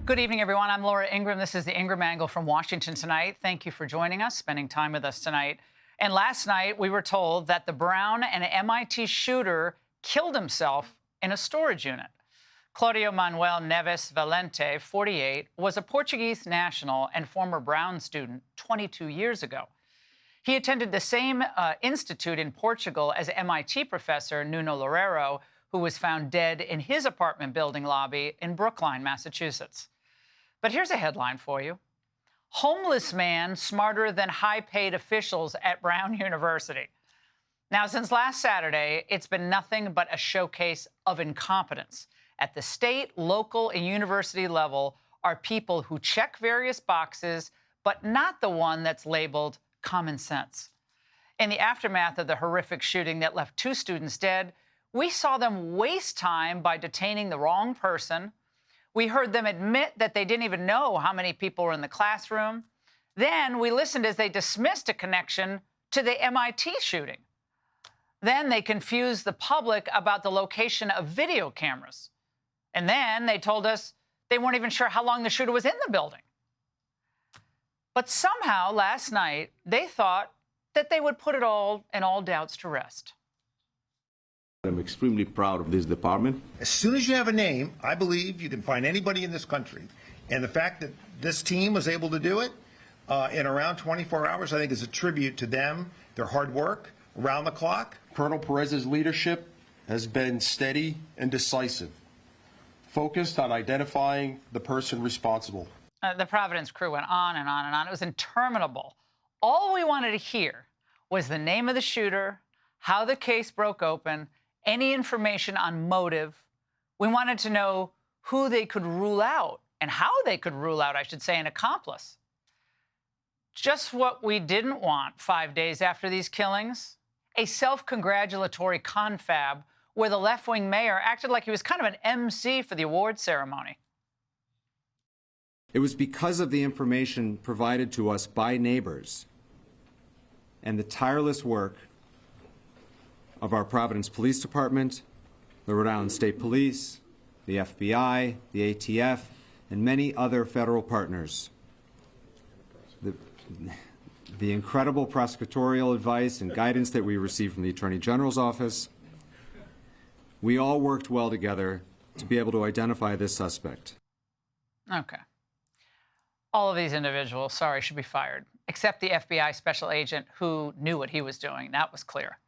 Good evening, everyone. I'm Laura Ingraham. This is the Ingraham Angle from Washington tonight. Thank you for joining us, spending time with us tonight. And last night, we were told that the Brown and MIT shooter killed himself in a storage unit. Claudio Manuel Neves Valente, 48, was a Portuguese national and former Brown student 22 years ago. He attended the same institute in Portugal as MIT professor Nuno Loureiro, who was found dead in his apartment building lobby in Brookline, Massachusetts. But here's a headline for you. Homeless man smarter than high-paid officials at Brown University. Now, since last Saturday, it's been nothing but a showcase of incompetence. At the state, local, and university level are people who check various boxes, but not the one that's labeled common sense. In the aftermath of the horrific shooting that left 2 students dead, we saw them waste time by detaining the wrong person. We heard them admit that they didn't even know how many people were in the classroom. Then we listened as they dismissed a connection to the MIT shooting. Then they confused the public about the location of video cameras. And then they told us they weren't even sure how long the shooter was in the building. But somehow last night, they thought that they would put it all and all doubts to rest. I'm extremely proud of this department. As soon as you have a name, I believe you can find anybody in this country. And the fact that this team was able to do it in around 24 hours, I think is a tribute to them, their hard work around the clock. Colonel Perez's leadership has been steady and decisive, focused on identifying the person responsible. The Providence crew went on and on and on. It was interminable. All we wanted to hear was the name of the shooter, how the case broke open, any information on motive. We wanted to know who they could rule out and how they could rule out, I should say, an accomplice. Just what we didn't want 5 days after these killings, a self-congratulatory confab where the left-wing mayor acted like he was kind of an MC for the award ceremony. It was because of the information provided to us by neighbors and the tireless work of our Providence Police Department, the Rhode Island State Police, the FBI, the ATF, and many other federal partners. The incredible prosecutorial advice and guidance that we received from the Attorney General's office, we all worked well together to be able to identify this suspect. Okay. All of these individuals, sorry, should be fired, except the FBI special agent who knew what he was doing. That was clear.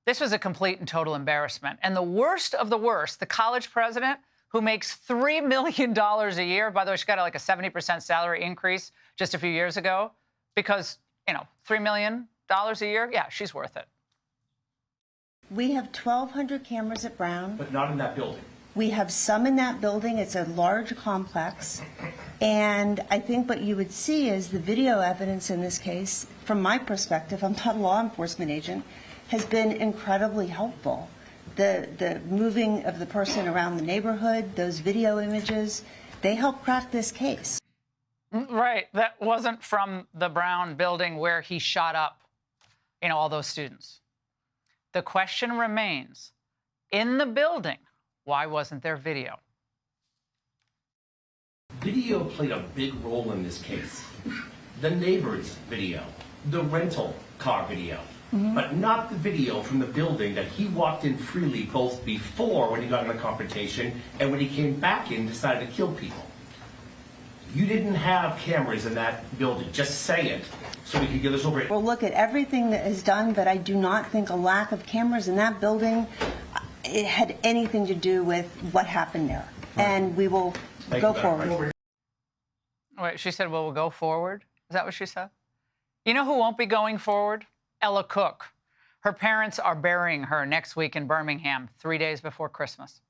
This was a complete and total embarrassment. And the worst of the worst, the college president who makes $3 million a year, by the way, she got like a 70% salary increase just a few years ago because, you know, $3 million a year, yeah, she's worth it. We have 1,200 cameras at Brown. But not in that building. We have some in that building. It's a large complex. And I think what you would see is the video evidence in this case, from my perspective, I'm not a law enforcement agent, has been incredibly helpful. The moving of the person around the neighborhood, those video images, they help crack this case. Right. That wasn't from the Brown building where he shot up, you know, all those students. The question remains, in the building, why wasn't there video? Video played a big role in this case. The neighbor's video, the rental car video, but not the video from the building that he walked in freely both before when he got in a confrontation and when he came back in and decided to kill people. You didn't have cameras in that building, just say it, so we could get this over. We'll look at everything that is done, but I do not think a lack of cameras in that building it had anything to do with what happened there. Right. And we will go forward. Wait, she said, well, we'll go forward? Is that what she said? You know who won't be going forward? Ella Cook. Her parents are burying her next week in Birmingham, 3 days before Christmas.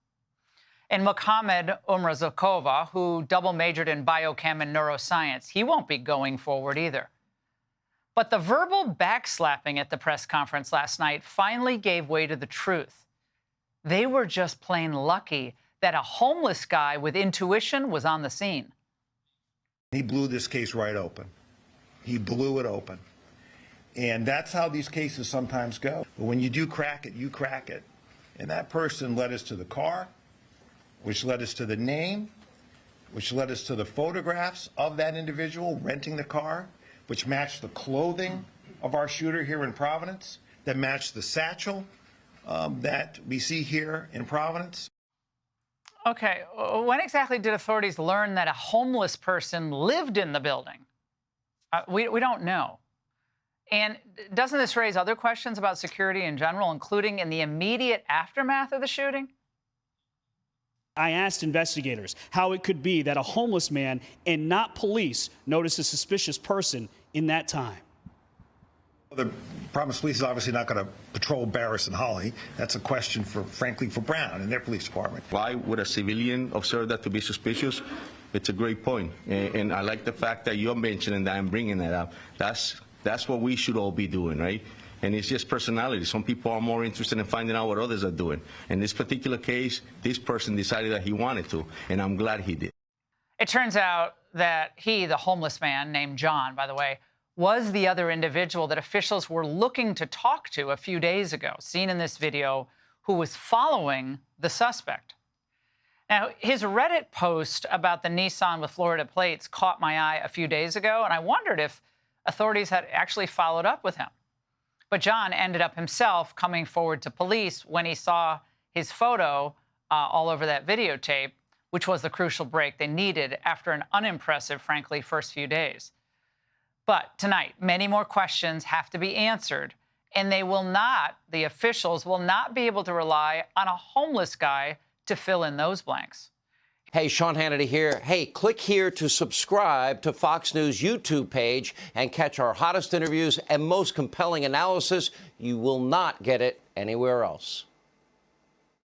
And Mohammed Umrazakova, who double majored in biochem and neuroscience, he won't be going forward either. But the verbal backslapping at the press conference last night finally gave way to the truth. They were just plain lucky that a homeless guy with intuition was on the scene. He blew this case right open. He blew it open. And that's how these cases sometimes go. But when you do crack it, you crack it. And that person led us to the car, which led us to the name, which led us to the photographs of that individual renting the car, which matched the clothing of our shooter here in Providence, that matched the satchel that we see here in Providence. Okay, when exactly did authorities learn that a homeless person lived in the building? We don't know. And doesn't this raise other questions about security in general, including in the immediate aftermath of the shooting? I asked investigators how it could be that a homeless man and not police noticed a suspicious person in that time. The Providence Police is obviously not going to patrol Barris and Holly. That's a question frankly, for Brown and their police department. Why would a civilian observe that to be suspicious? It's a great point. And I like the fact that you're mentioning that and bringing that up. That's what we should all be doing, right? And it's just personality. Some people are more interested in finding out what others are doing. In this particular case, this person decided that he wanted to, and I'm glad he did. It turns out that he, the homeless man named John, by the way, was the other individual that officials were looking to talk to a few days ago, seen in this video, who was following the suspect. Now, his Reddit post about the Nissan with Florida plates caught my eye a few days ago, and I wondered if authorities had actually followed up with him. But John ended up himself coming forward to police when he saw his photo all over that videotape, which was the crucial break they needed after an unimpressive, frankly, first few days. But tonight, many more questions have to be answered, and the officials will not be able to rely on a homeless guy to fill in those blanks. Hey, Sean Hannity here. Hey, click here to subscribe to Fox News YouTube page and catch our hottest interviews and most compelling analysis. You will not get it anywhere else.